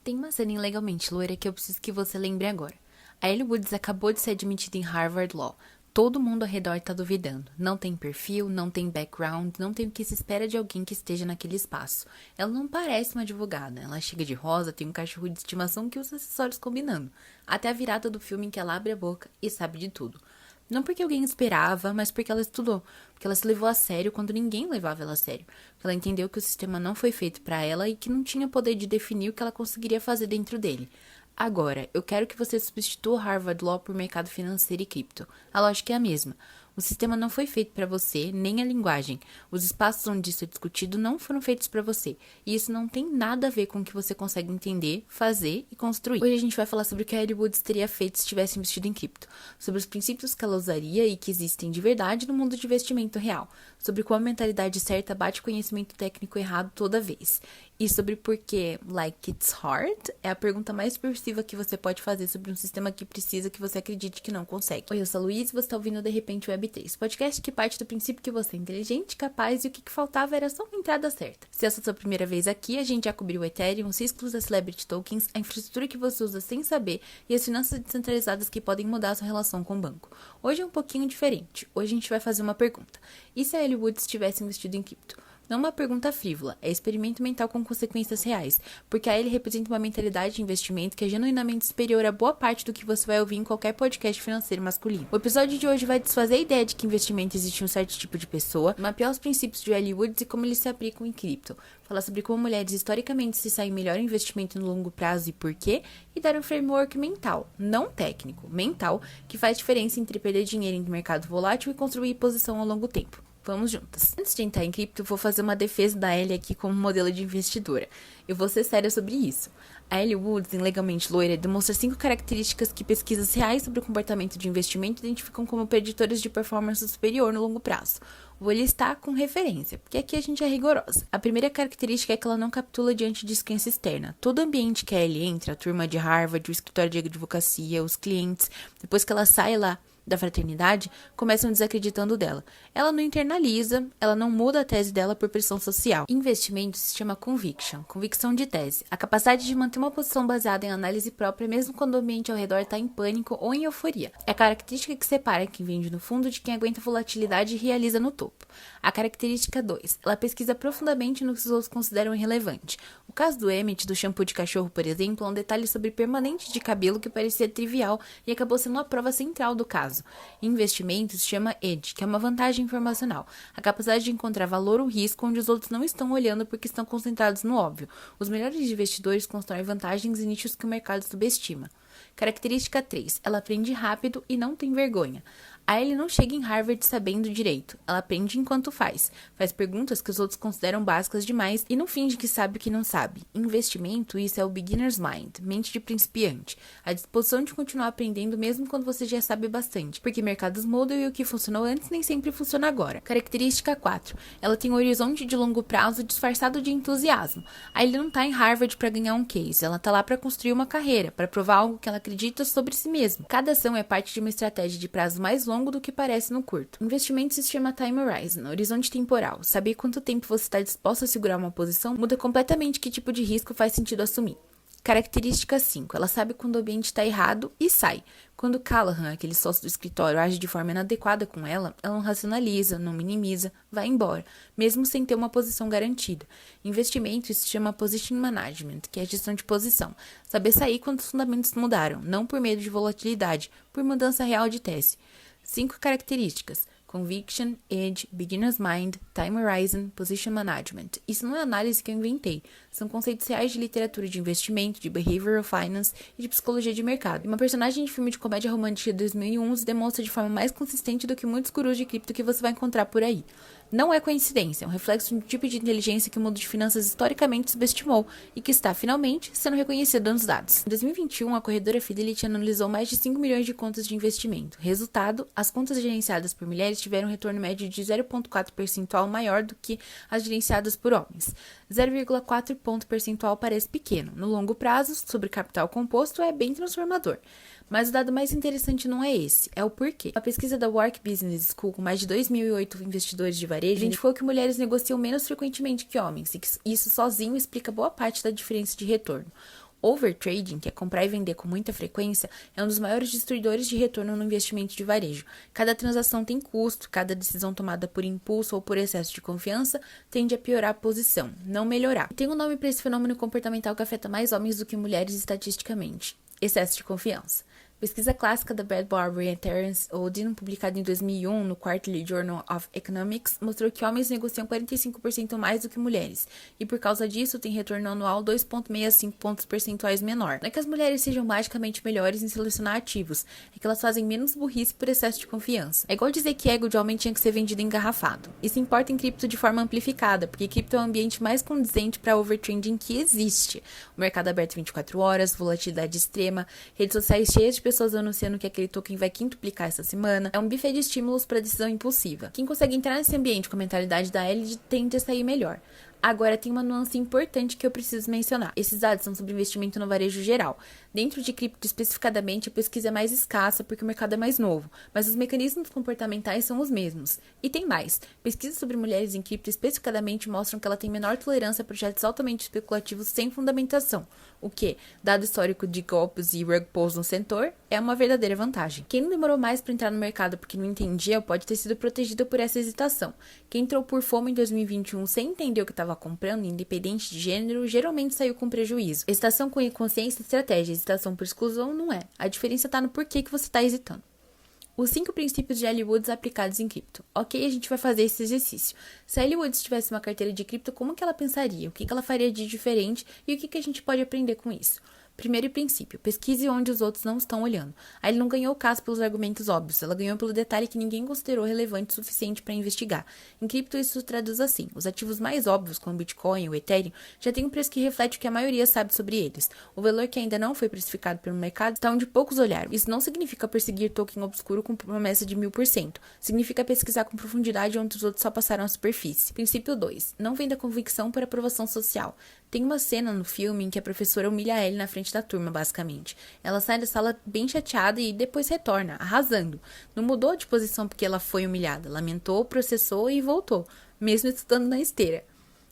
Tem uma cena em Legalmente Loira que eu preciso que você lembre agora. A Ellie Woods acabou de ser admitida em Harvard Law. Todo mundo ao redor tá duvidando. Não tem perfil, não tem background, não tem o que se espera de alguém que esteja naquele espaço. Ela não parece uma advogada. Ela chega de rosa, tem um cachorro de estimação que usa acessórios combinando. Até a virada do filme em que ela abre a boca e sabe de tudo. Não porque alguém esperava, mas porque ela estudou. Porque ela se levou a sério quando ninguém levava ela a sério. Porque ela entendeu que o sistema não foi feito para ela e que não tinha poder de definir o que ela conseguiria fazer dentro dele. Agora, eu quero que você substitua o Harvard Law por mercado financeiro e cripto. A lógica é a mesma. O sistema não foi feito para você, nem a linguagem. Os espaços onde isso é discutido não foram feitos para você. E isso não tem nada a ver com o que você consegue entender, fazer e construir. Hoje a gente vai falar sobre o que a Ellie Woods teria feito se tivesse investido em cripto. Sobre os princípios que ela usaria e que existem de verdade no mundo de investimento real. Sobre como a mentalidade certa bate conhecimento técnico errado toda vez. E sobre por que like it's hard é a pergunta mais expressiva que você pode fazer sobre um sistema que precisa que você acredite que não consegue. Oi, eu sou a Luiz e você está ouvindo De Repente Web3, podcast que parte do princípio que você é inteligente, capaz e o que faltava era só uma entrada certa. Se essa é a sua primeira vez aqui, a gente já cobriu o Ethereum, os riscos das Celebrity Tokens, a infraestrutura que você usa sem saber e as finanças descentralizadas que podem mudar a sua relação com o banco. Hoje é um pouquinho diferente. Hoje a gente vai fazer uma pergunta. E se a Ellie Woods tivesse investido em cripto? Não uma pergunta frívola, é experimento mental com consequências reais, porque a ele representa uma mentalidade de investimento que é genuinamente superior a boa parte do que você vai ouvir em qualquer podcast financeiro masculino. O episódio de hoje vai desfazer a ideia de que investimento existe um certo tipo de pessoa, mapear os princípios de Ellie Woods e como eles se aplicam em cripto, falar sobre como mulheres historicamente se saem melhor em investimento no longo prazo e por quê, e dar um framework mental, não técnico, mental, que faz diferença entre perder dinheiro em mercado volátil e construir posição ao longo tempo. Vamos juntas. Antes de entrar em cripto, eu vou fazer uma defesa da Ellie aqui como modelo de investidora. Eu vou ser séria sobre isso. A Ellie Woods, em Legalmente Loira, demonstra 5 características que pesquisas reais sobre o comportamento de investimento identificam como preditores de performance superior no longo prazo. Vou listar com referência, porque aqui a gente é rigorosa. A primeira característica é que ela não capitula diante de descrença externa. Todo ambiente que a Ellie entra, a turma de Harvard, o escritório de advocacia, os clientes, depois que ela sai lá da fraternidade, começam desacreditando dela. Ela não internaliza, ela não muda a tese dela por pressão social. Investimento se chama conviction, convicção de tese, a capacidade de manter uma posição baseada em análise própria mesmo quando o ambiente ao redor está em pânico ou em euforia. É a característica que separa quem vende no fundo de quem aguenta volatilidade e realiza no topo. A característica 2, ela pesquisa profundamente no que os outros consideram irrelevante. O caso do Emmett, do shampoo de cachorro, por exemplo, é um detalhe sobre permanente de cabelo que parecia trivial e acabou sendo uma prova central do caso. Em investimentos, se chama edge, que é uma vantagem informacional, a capacidade de encontrar valor ou risco onde os outros não estão olhando porque estão concentrados no óbvio. Os melhores investidores constroem vantagens em nichos que o mercado subestima. Característica 3. Ela aprende rápido e não tem vergonha. A Ellie não chega em Harvard sabendo direito. Ela aprende enquanto faz. Faz perguntas que os outros consideram básicas demais e não finge que sabe o que não sabe. Em investimento, isso é o beginner's mind, mente de principiante. A disposição de continuar aprendendo mesmo quando você já sabe bastante. Porque mercados mudam e o que funcionou antes nem sempre funciona agora. Característica 4. Ela tem um horizonte de longo prazo disfarçado de entusiasmo. A Ellie não tá em Harvard para ganhar um case. Ela tá lá para construir uma carreira, para provar algo que ela acredita sobre si mesma. Cada ação é parte de uma estratégia de prazo mais longo do que parece no curto. Investimento se chama time horizon, horizonte temporal. Saber quanto tempo você está disposto a segurar uma posição muda completamente que tipo de risco faz sentido assumir. Característica 5. Ela sabe quando o ambiente está errado e sai. Quando Callahan, aquele sócio do escritório, age de forma inadequada com ela, ela não racionaliza, não minimiza, vai embora, mesmo sem ter uma posição garantida. Investimento se chama position management, que é a gestão de posição. Saber sair quando os fundamentos mudaram, não por medo de volatilidade, por mudança real de tese. 5 características: conviction, edge, beginner's mind, time horizon, position management. Isso não é análise que eu inventei. São conceitos reais de literatura de investimento, de behavioral finance e de psicologia de mercado. E uma personagem de filme de comédia romântica de 2011 demonstra de forma mais consistente do que muitos gurus de cripto que você vai encontrar por aí. Não é coincidência, é um reflexo de um tipo de inteligência que o mundo de finanças historicamente subestimou e que está, finalmente, sendo reconhecido nos dados. Em 2021, a corretora Fidelity analisou mais de 5 milhões de contas de investimento. Resultado, as contas gerenciadas por mulheres tiveram um retorno médio de 0,4 percentual maior do que as gerenciadas por homens. 0,4 ponto percentual parece pequeno. No longo prazo, sobre capital composto, é bem transformador. Mas o dado mais interessante não é esse, é o porquê. A pesquisa da Work Business School, com mais de 2.008 investidores de varejo, identificou que mulheres negociam menos frequentemente que homens, e que isso sozinho explica boa parte da diferença de retorno. Overtrading, que é comprar e vender com muita frequência, é um dos maiores destruidores de retorno no investimento de varejo. Cada transação tem custo, cada decisão tomada por impulso ou por excesso de confiança tende a piorar a posição, não melhorar. E tem um nome para esse fenômeno comportamental que afeta mais homens do que mulheres estatisticamente: excesso de confiança. Pesquisa clássica da Bradbury e Terence Odin, publicada em 2001 no Quarterly Journal of Economics, mostrou que homens negociam 45% mais do que mulheres, e por causa disso tem retorno anual 2,65 pontos percentuais menor. Não é que as mulheres sejam magicamente melhores em selecionar ativos, é que elas fazem menos burrice por excesso de confiança. É igual dizer que ego de homem tinha que ser vendido engarrafado. Isso importa em cripto de forma amplificada, porque cripto é o ambiente mais condizente para overtrending que existe. O mercado aberto 24 horas, volatilidade extrema, redes sociais cheias de pessoas anunciando que aquele token vai quintuplicar essa semana, é um buffet de estímulos para decisão impulsiva. Quem consegue entrar nesse ambiente com a mentalidade da Ellie tende a sair melhor. Agora, tem uma nuance importante que eu preciso mencionar. Esses dados são sobre investimento no varejo geral. Dentro de cripto, especificadamente, a pesquisa é mais escassa porque o mercado é mais novo, mas os mecanismos comportamentais são os mesmos. E tem mais. Pesquisas sobre mulheres em cripto especificadamente mostram que ela tem menor tolerância a projetos altamente especulativos sem fundamentação, o que, dado o histórico de golpes e rug pulls no setor, é uma verdadeira vantagem. Quem não demorou mais para entrar no mercado porque não entendia pode ter sido protegido por essa hesitação. Quem entrou por fome em 2021 sem entender o que estava comprando, independente de gênero, geralmente saiu com prejuízo. Hesitação com consciência e estratégia, hesitação por exclusão não é. A diferença está no porquê que você está hesitando. Os 5 princípios de Ellie Woods aplicados em cripto. Ok, a gente vai fazer esse exercício. Se a Ellie Woods tivesse uma carteira de cripto, como que ela pensaria? O que ela faria de diferente e o que a gente pode aprender com isso? Primeiro princípio, pesquise onde os outros não estão olhando. A Ellie não ganhou o caso pelos argumentos óbvios, ela ganhou pelo detalhe que ninguém considerou relevante o suficiente para investigar. Em cripto isso se traduz assim: os ativos mais óbvios, como o Bitcoin ou o Ethereum, já têm um preço que reflete o que a maioria sabe sobre eles. O valor que ainda não foi precificado pelo mercado está onde poucos olharam. Isso não significa perseguir token obscuro com promessa de 1000%. Significa pesquisar com profundidade onde os outros só passaram a superfície. Princípio 2. Não venda convicção por aprovação social. Tem uma cena no filme em que a professora humilha a Ellie na frente da turma, basicamente. Ela sai da sala bem chateada e depois retorna, arrasando. Não mudou de posição porque ela foi humilhada. Lamentou, processou e voltou, mesmo estudando na esteira.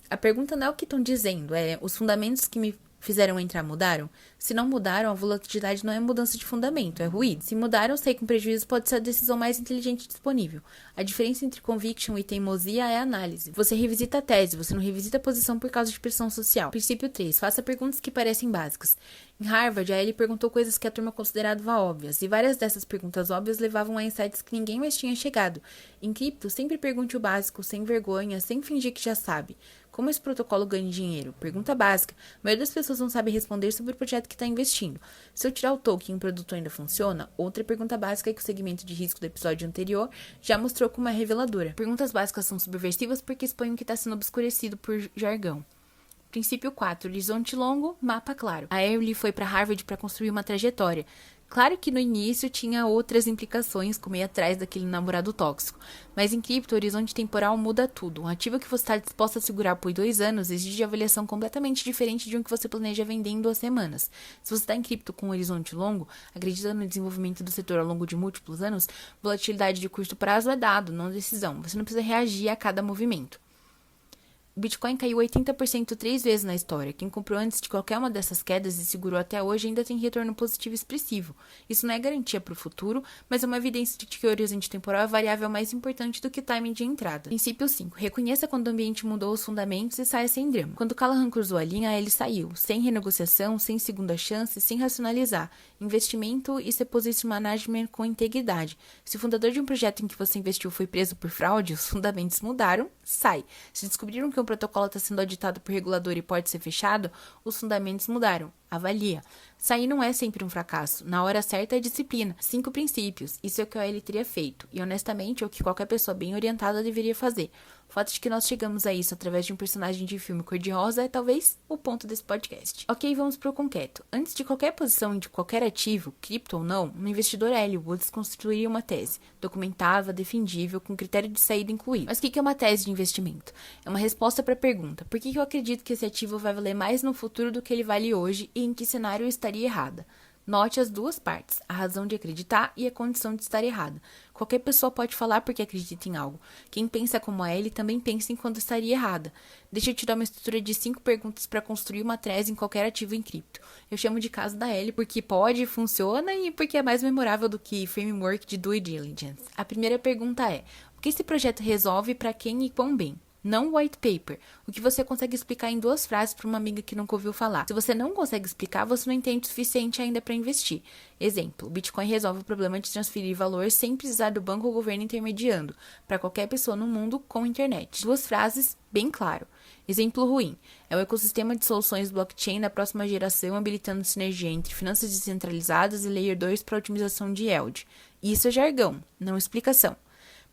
A pergunta não é o que estão dizendo, é os fundamentos que me fizeram entrar mudaram? Se não mudaram, a volatilidade não é mudança de fundamento, é ruído. Se mudaram, sair com prejuízo pode ser a decisão mais inteligente disponível. A diferença entre conviction e teimosia é a análise. Você revisita a tese, você não revisita a posição por causa de pressão social. Princípio 3. Faça perguntas que parecem básicas. Em Harvard, a Ellie perguntou coisas que a turma considerava óbvias, e várias dessas perguntas óbvias levavam a insights que ninguém mais tinha chegado. Em cripto, sempre pergunte o básico, sem vergonha, sem fingir que já sabe. Como esse protocolo ganha dinheiro? Pergunta básica. A maioria das pessoas não sabe responder sobre o projeto que está investindo. Se eu tirar o token e o produto ainda funciona? Outra pergunta básica é que o segmento de risco do episódio anterior já mostrou como é reveladora. Perguntas básicas são subversivas porque expõem o que está sendo obscurecido por jargão. Princípio 4. Horizonte longo, mapa claro. A Ellie foi para Harvard para construir uma trajetória. Claro que no início tinha outras implicações, como ir atrás daquele namorado tóxico. Mas em cripto, o horizonte temporal muda tudo. Um ativo que você está disposto a segurar por 2 anos exige avaliação completamente diferente de um que você planeja vender em 2 semanas. Se você está em cripto com um horizonte longo, acreditando no desenvolvimento do setor ao longo de múltiplos anos, volatilidade de curto prazo é dado, não decisão. Você não precisa reagir a cada movimento. O Bitcoin caiu 80% 3 vezes na história. Quem comprou antes de qualquer uma dessas quedas e segurou até hoje ainda tem retorno positivo expressivo. Isso não é garantia para o futuro, mas é uma evidência de que o horizonte temporal é a variável mais importante do que o timing de entrada. Princípio 5. Reconheça quando o ambiente mudou os fundamentos e saia sem drama. Quando Callahan cruzou a linha, ele saiu, sem renegociação, sem segunda chance, sem racionalizar. Investimento e seu position management com integridade. Se o fundador de um projeto em que você investiu foi preso por fraude, os fundamentos mudaram, sai. Se descobriram que um protocolo está sendo auditado por regulador e pode ser fechado, os fundamentos mudaram. Avalia. Sair não é sempre um fracasso. Na hora certa é disciplina. 5 princípios. Isso é o que a Ellie teria feito. E honestamente é o que qualquer pessoa bem orientada deveria fazer. O fato de que nós chegamos a isso através de um personagem de filme cor-de-rosa é talvez o ponto desse podcast. Ok, vamos pro concreto. Antes de qualquer posição de qualquer ativo, cripto ou não, um investidor Ellie Woods construiria uma tese, documentável, defendível, com critério de saída incluído. Mas o que é uma tese de investimento? É uma resposta para a pergunta: por que eu acredito que esse ativo vai valer mais no futuro do que ele vale hoje e em que cenário eu estaria errada? Note as duas partes, a razão de acreditar e a condição de estar errada. Qualquer pessoa pode falar porque acredita em algo. Quem pensa como a Ellie também pensa em quando estaria errada. Deixa eu te dar uma estrutura de 5 perguntas para construir uma tese em qualquer ativo em cripto. Eu chamo de caso da Ellie porque pode, funciona e porque é mais memorável do que framework de due diligence. A primeira pergunta é: o que esse projeto resolve, para quem e quão bem? Não white paper, o que você consegue explicar em 2 frases para uma amiga que nunca ouviu falar. Se você não consegue explicar, você não entende o suficiente ainda para investir. Exemplo, o Bitcoin resolve o problema de transferir valor sem precisar do banco ou governo intermediando, para qualquer pessoa no mundo com internet. 2 frases, bem claro. Exemplo ruim, é um ecossistema de soluções blockchain da próxima geração habilitando sinergia entre finanças descentralizadas e Layer 2 para otimização de yield. Isso é jargão, não explicação.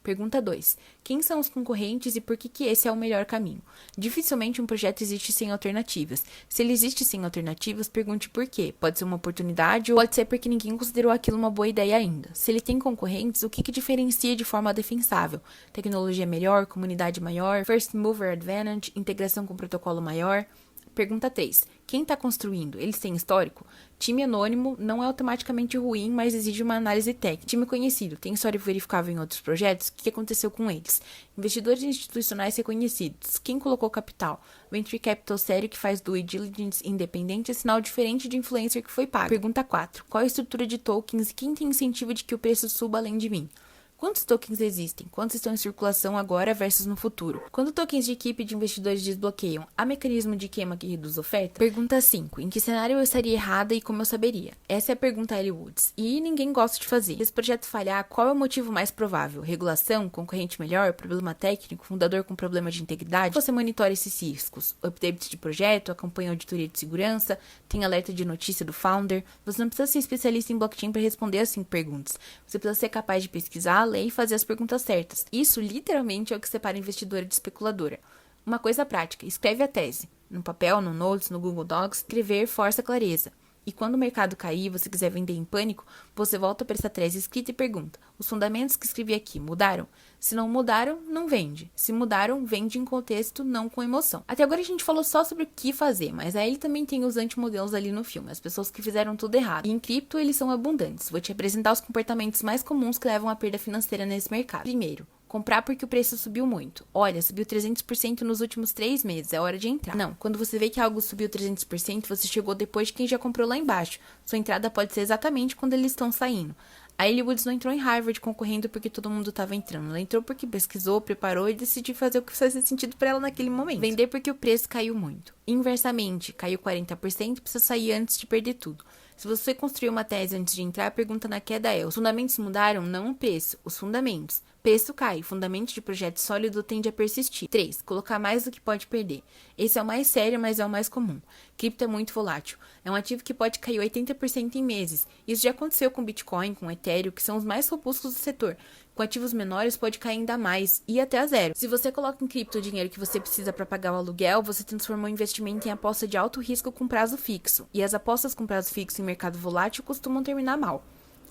Pergunta 2. Quem são os concorrentes e por que esse é o melhor caminho? Dificilmente um projeto existe sem alternativas. Se ele existe sem alternativas, pergunte por quê. Pode ser uma oportunidade ou pode ser porque ninguém considerou aquilo uma boa ideia ainda. Se ele tem concorrentes, o que diferencia de forma defensável? Tecnologia melhor, comunidade maior, first mover advantage, integração com protocolo maior? Pergunta 3. Quem está construindo? Eles têm histórico? Time anônimo não é automaticamente ruim, mas exige uma análise técnica. Time conhecido tem histórico verificável em outros projetos? O que aconteceu com eles? Investidores institucionais reconhecidos. Quem colocou capital? Venture capital sério que faz due diligence independente é sinal diferente de influencer que foi pago. Pergunta 4. Qual a estrutura de tokens e quem tem incentivo de que o preço suba além de mim? Quantos tokens existem? Quantos estão em circulação agora versus no futuro? Quando tokens de equipe de investidores desbloqueiam, há mecanismo de queima que reduz oferta? Pergunta 5. Em que cenário eu estaria errada e como eu saberia? Essa é a pergunta Ellie Woods. E ninguém gosta de fazer. Se esse projeto falhar, qual é o motivo mais provável? Regulação? Concorrente melhor? Problema técnico? Fundador com problema de integridade? Você monitora esses riscos? Updates de projeto? Acompanha auditoria de segurança? Tem alerta de notícia do founder? Você não precisa ser especialista em blockchain para responder as 5 perguntas. Você precisa ser capaz de pesquisar, ler e fazer as perguntas certas. Isso, literalmente, é o que separa investidora de especuladora. Uma coisa prática, escreve a tese. No papel, no Notes, no Google Docs, escrever força clareza. E quando o mercado cair e você quiser vender em pânico, você volta para essa tese escrita e pergunta: os fundamentos que escrevi aqui mudaram? Se não mudaram, não vende. Se mudaram, vende em contexto, não com emoção. Até agora a gente falou só sobre o que fazer, mas aí ele também tem os antimodelos ali no filme, as pessoas que fizeram tudo errado. E em cripto eles são abundantes. Vou te apresentar os comportamentos mais comuns que levam à perda financeira nesse mercado. Primeiro, comprar porque o preço subiu muito. Olha, subiu 300% nos últimos 3 meses, é hora de entrar. Não, quando você vê que algo subiu 300%, você chegou depois de quem já comprou lá embaixo. Sua entrada pode ser exatamente quando eles estão saindo. A Ellie Woods não entrou em Harvard concorrendo porque todo mundo estava entrando. Ela entrou porque pesquisou, preparou e decidiu fazer o que fazia sentido para ela naquele momento. Vender porque o preço caiu muito. Inversamente, caiu 40%, precisa sair antes de perder tudo. Se você construiu uma tese antes de entrar, a pergunta na queda é: os fundamentos mudaram? Não o preço, os fundamentos. Preço cai, fundamento de projeto sólido tende a persistir. 3. Colocar mais do que pode perder. Esse é o mais sério, mas é o mais comum. Cripto é muito volátil. É um ativo que pode cair 80% em meses. Isso já aconteceu com Bitcoin, com Ethereum, que são os mais robustos do setor. Com ativos menores pode cair ainda mais, e até a zero. Se você coloca em cripto o dinheiro que você precisa para pagar o aluguel, você transformou o investimento em aposta de alto risco com prazo fixo. E as apostas com prazo fixo em mercado volátil costumam terminar mal.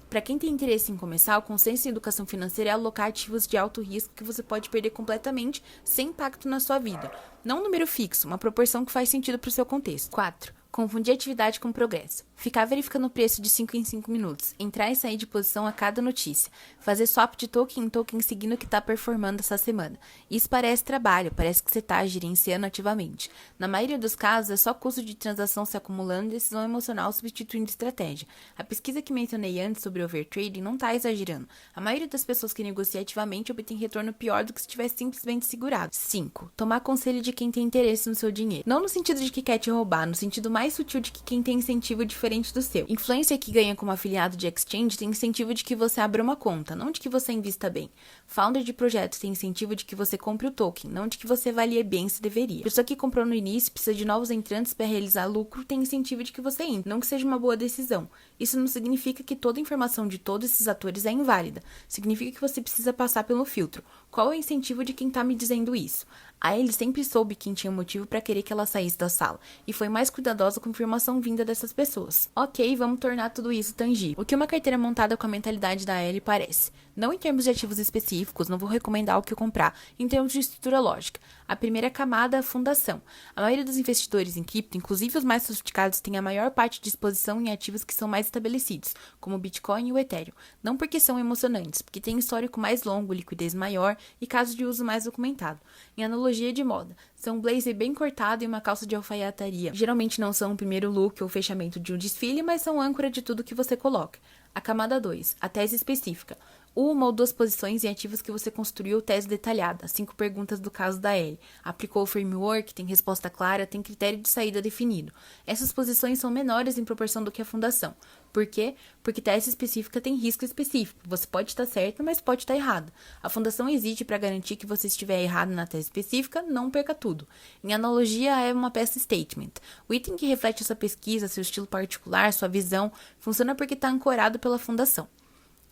Para quem tem interesse em começar, o consenso em educação financeira é alocar ativos de alto risco que você pode perder completamente sem impacto na sua vida. Não um número fixo, uma proporção que faz sentido para o seu contexto. 4. Confundir atividade com progresso. Ficar verificando o preço de 5 em 5 minutos. Entrar e sair de posição a cada notícia. Fazer swap de token em token seguindo o que está performando essa semana. Isso parece trabalho, parece que você está gerenciando ativamente. Na maioria dos casos, é só custo de transação se acumulando e decisão emocional substituindo estratégia. A pesquisa que mencionei antes sobre overtrading não está exagerando. A maioria das pessoas que negociam ativamente obtém retorno pior do que se tivesse simplesmente segurado. 5. Tomar conselho de quem tem interesse no seu dinheiro. Não no sentido de que quer te roubar, no sentido mais sutil de que quem tem incentivo diferente do seu. Influencer que ganha como afiliado de exchange tem incentivo de que você abra uma conta, não de que você invista bem. Founder de projetos tem incentivo de que você compre o token, não de que você avalie bem se deveria. Pessoa que comprou no início precisa de novos entrantes para realizar lucro tem incentivo de que você entre, não que seja uma boa decisão. Isso não significa que toda a informação de todos esses atores é inválida. Significa que você precisa passar pelo filtro. Qual é o incentivo de quem tá me dizendo isso? A Ellie sempre soube quem tinha motivo para querer que ela saísse da sala, e foi mais cuidadosa valiosa com informação vinda dessas pessoas. Ok, vamos tornar tudo isso tangível. O que uma carteira montada com a mentalidade da Ellie parece? Não em termos de ativos específicos, não vou recomendar o que comprar, em termos de estrutura lógica. A primeira camada é a fundação. A maioria dos investidores em cripto, inclusive os mais sofisticados, tem a maior parte de exposição em ativos que são mais estabelecidos, como o Bitcoin e o Ethereum. Não porque são emocionantes, porque tem histórico mais longo, liquidez maior e casos de uso mais documentado. Em analogia de moda, são um blazer bem cortado e uma calça de alfaiataria. Geralmente não são o primeiro look ou fechamento de um desfile, mas são âncora de tudo que você coloca. A camada 2, a tese específica. Uma ou duas posições em ativos que você construiu tese detalhada, 5 perguntas do caso da Ellie. Aplicou o framework, tem resposta clara, tem critério de saída definido. Essas posições são menores em proporção do que a fundação. Por quê? Porque tese específica tem risco específico. Você pode estar certo, mas pode estar errado. A fundação existe para garantir que você estiver errado na tese específica, não perca tudo. Em analogia, é uma peça statement. O item que reflete essa pesquisa, seu estilo particular, sua visão, funciona porque está ancorado pela fundação.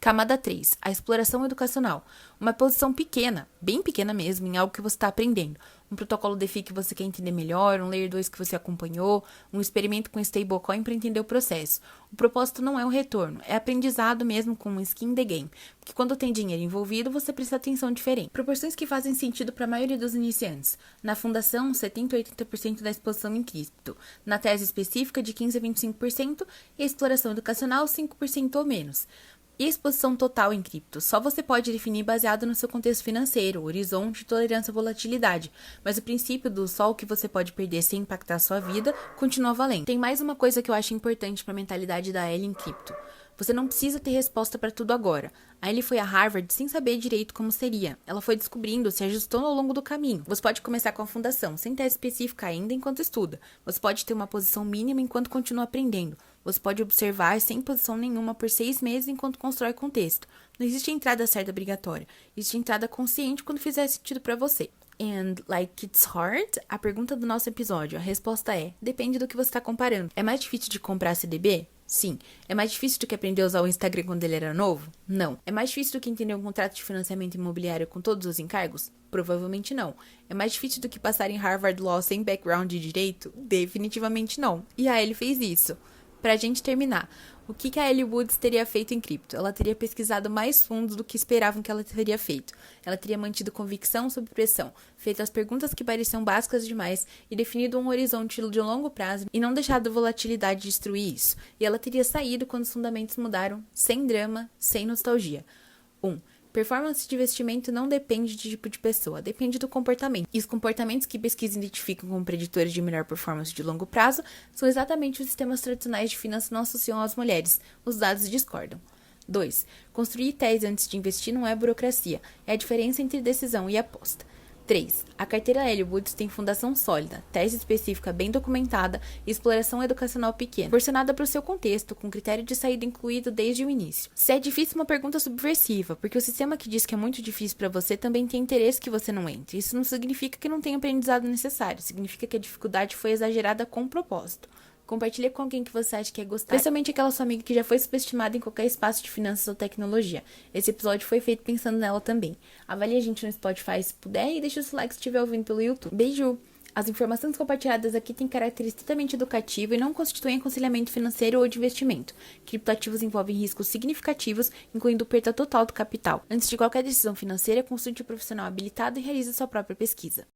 Camada 3, a exploração educacional. Uma posição pequena, bem pequena mesmo, em algo que você está aprendendo. Um protocolo DeFi que você quer entender melhor, um Layer 2 que você acompanhou, um experimento com stablecoin para entender o processo. O propósito não é o retorno, é aprendizado mesmo com um skin in the game. Porque quando tem dinheiro envolvido, você presta atenção diferente. Proporções que fazem sentido para a maioria dos iniciantes. Na fundação, 70 a 80% da exposição em cripto. Na tese específica, de 15 a 25%. E a exploração educacional, 5% ou menos. E a exposição total em cripto? Só você pode definir baseado no seu contexto financeiro, horizonte, tolerância à volatilidade. Mas o princípio do só o que você pode perder sem impactar a sua vida continua valendo. Tem mais uma coisa que eu acho importante para a mentalidade da Ellie em cripto. Você não precisa ter resposta para tudo agora. A Ellie foi a Harvard sem saber direito como seria. Ela foi descobrindo, se ajustando ao longo do caminho. Você pode começar com a fundação, sem tese específica ainda enquanto estuda. Você pode ter uma posição mínima enquanto continua aprendendo. Você pode observar sem posição nenhuma por 6 meses enquanto constrói contexto. Não existe entrada certa obrigatória. Existe entrada consciente quando fizer sentido para você. And like it's hard? A pergunta do nosso episódio, a resposta é: depende do que você está comparando. É mais difícil de comprar CDB? Sim. É mais difícil do que aprender a usar o Instagram quando ele era novo? Não. É mais difícil do que entender um contrato de financiamento imobiliário com todos os encargos? Provavelmente não. É mais difícil do que passar em Harvard Law sem background de direito? Definitivamente não. E a Ellie fez isso. Pra gente terminar, o que a Ellie Woods teria feito em cripto? Ela teria pesquisado mais fundo do que esperavam que ela teria feito. Ela teria mantido convicção sob pressão, feito as perguntas que pareciam básicas demais e definido um horizonte de longo prazo e não deixado a volatilidade destruir isso. E ela teria saído quando os fundamentos mudaram, sem drama, sem nostalgia. 1. Performance de investimento não depende de tipo de pessoa, depende do comportamento. E os comportamentos que pesquisas identificam como preditores de melhor performance de longo prazo são exatamente os sistemas tradicionais de finanças não associam às mulheres. Os dados discordam. 2. Construir tese antes de investir não é burocracia, é a diferença entre decisão e aposta. 3. A carteira Ellie Woods tem fundação sólida, tese específica bem documentada e exploração educacional pequena, proporcionada para o seu contexto, com critério de saída incluído desde o início. Se é difícil, uma pergunta subversiva, porque o sistema que diz que é muito difícil para você também tem interesse que você não entre. Isso não significa que não tenha aprendizado necessário, significa que a dificuldade foi exagerada com propósito. Compartilha com alguém que você acha que ia gostar, especialmente aquela sua amiga que já foi subestimada em qualquer espaço de finanças ou tecnologia. Esse episódio foi feito pensando nela também. Avalie a gente no Spotify se puder e deixa o seu like se estiver ouvindo pelo YouTube. Beijo! As informações compartilhadas aqui têm caráter estritamente educativo e não constituem aconselhamento financeiro ou de investimento. Criptoativos envolvem riscos significativos, incluindo perda total do capital. Antes de qualquer decisão financeira, consulte um profissional habilitado e realize sua própria pesquisa.